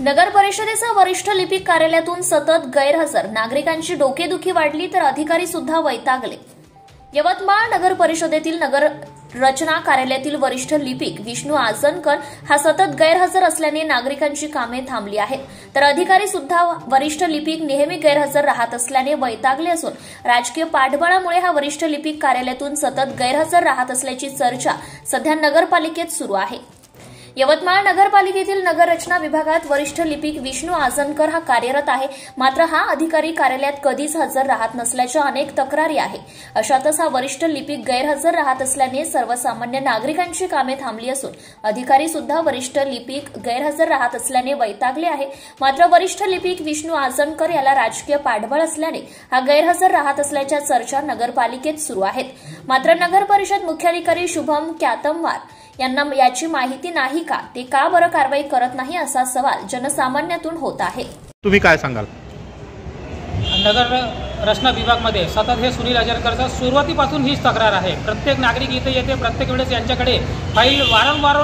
नगर परिषदेचा वरिष्ठ लिपिक कार्यालयातून सतत गैरहजर, नागरिकांची डोकेदुखी वाढली तर अधिकारी सुद्धा वैतागले। यवतमाळ नगर परिषदेतील नगर रचना कार्यालयातील वरिष्ठ लिपिक विष्णू आजनकर हा सतत गैरहजर असल्याने नागरिकांची कामे थांबली आहेत, तर अधिकारी सुद्धा वरिष्ठ लिपिक नेहमी गैरहजर राहत असल्याने वैतागले असून राजकीय पाठबळामुळे हा वरिष्ठ लिपिक कार्यालयातून सतत गैरहजर राहत असल्याची चर्चा सध्या नगरपालिकेत सुरू आहे। यवतमाळ नगरपालिकेतील नगर रचना विभागात वरिष्ठ लिपिक विष्णू आजनकर हा कार्यरत आहे, मात्र हा अधिकारी कार्यालयात कधीच हजर राहत नसल्याच्या अनेक तक्रारी आहे। अशातच हा वरिष्ठ लिपिक गैरहजर राहत असल्याने सर्वसामान्य नागरिकांची कामे थांबली असून अधिकारी सुद्धा वरिष्ठ लिपिक गैरहजर राहत असल्याने वैतागले आहे। मात्र वरिष्ठ लिपिक विष्णू आजनकर याला राजकीय पाठबळ असल्याने हा गैरहजर राहत असल्याच्या चर्चा नगरपालिकेत सुरू आहेत। मात्र नगर परिषद मुख्याधिकारी शुभम क्यातमवार यांना याची माहिती नाही का, ते का बरं कारवाई करत नाही असा सवाल जनसामान्यातून होत आहे। तुम्ही काय सांगाल? नगर रचना विभागामध्ये सतत हे सुनील अजरकरचा सुरुवातीपासून हीच तक्रार आहे। प्रत्येक नागरिक इथे येते, प्रत्येक वेळेस यांच्याकडे फाईल वारंवार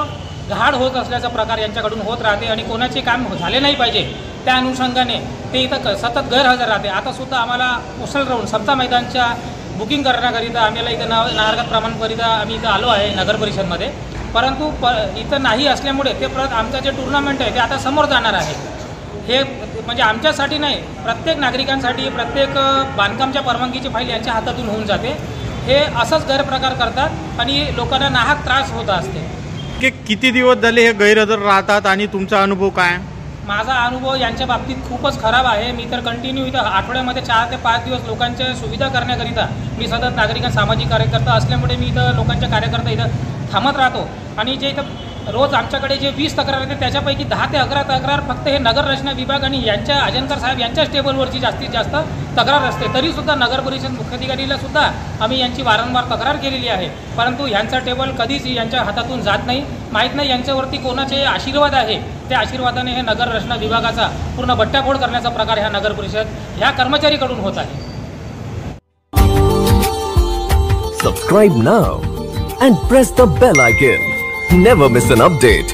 गहाड होत असल्याचा प्रकार यांच्याकडून होत राहते आणि कोणाचे काम झाले नाही पाहिजे त्या अनुषंगाने ते इथं सतत गैरहजर राहते। आता सुद्धा आम्हाला मुसल राहून समता मैदानच्या बुकिंग करण्याकरिता आम्हाला इथं नागरिक प्रमाणपत्रिता आम्ही इथं आलो आहे नगर परिषदमध्ये, परंतु इथं नाही असल्यामुळे ते परत आमचं जे टुर्नामेंट आहे ते आता समोर जाणार आहे। हे म्हणजे आमच्यासाठी नाही, प्रत्येक नागरिकांसाठी, प्रत्येक बांधकामच्या परवानगीची फाईल यांच्या हातातून होऊन जाते। हे असंच गैरप्रकार करतात आणि लोकांना नाहक त्रास होत असते। किती दिवस झाले हे गैरहजर राहतात आणि तुमचा अनुभव काय? माझा अनुभव यांच्या बाबतीत खूपच खराब आहे। मी तर कंटिन्यू इथं आठवड्यामध्ये 4 ते 5 दिवस लोकांच्या सुविधा करण्याकरिता मी सतत नागरिक सामाजिक कार्यकर्ता असल्यामुळे मी इथं लोकांच्या कार्यकर्ता इथं थांबत राहतो आणि जे इथं रोज आमच्याकडे जे 20 तक्रार येते त्याच्यापैकी 10 ते 11 तक्रार फक्त हे नगर रचना विभाग आणि यांच्या अजनकर साहेब यांच्याच टेबलवरची जास्तीत जास्त तक्रार असते। तरीसुद्धा नगर परिषद मुख्याधिकारीला सुद्धा आम्ही यांची वारंवार तक्रार केलेली आहे, परंतु यांचा टेबल कधीच यांच्या हातातून जात नाही। माहीत नाही यांच्यावरती कोणाचे आशीर्वाद आहे, त्या आशीर्वादाने हे नगर रचना विभागाचा पूर्ण बट्ट्याफोड करण्याचा प्रकार ह्या नगर परिषद ह्या कर्मचारीकडून होत आहे। Subscribe now and press the bell icon. Never miss an update.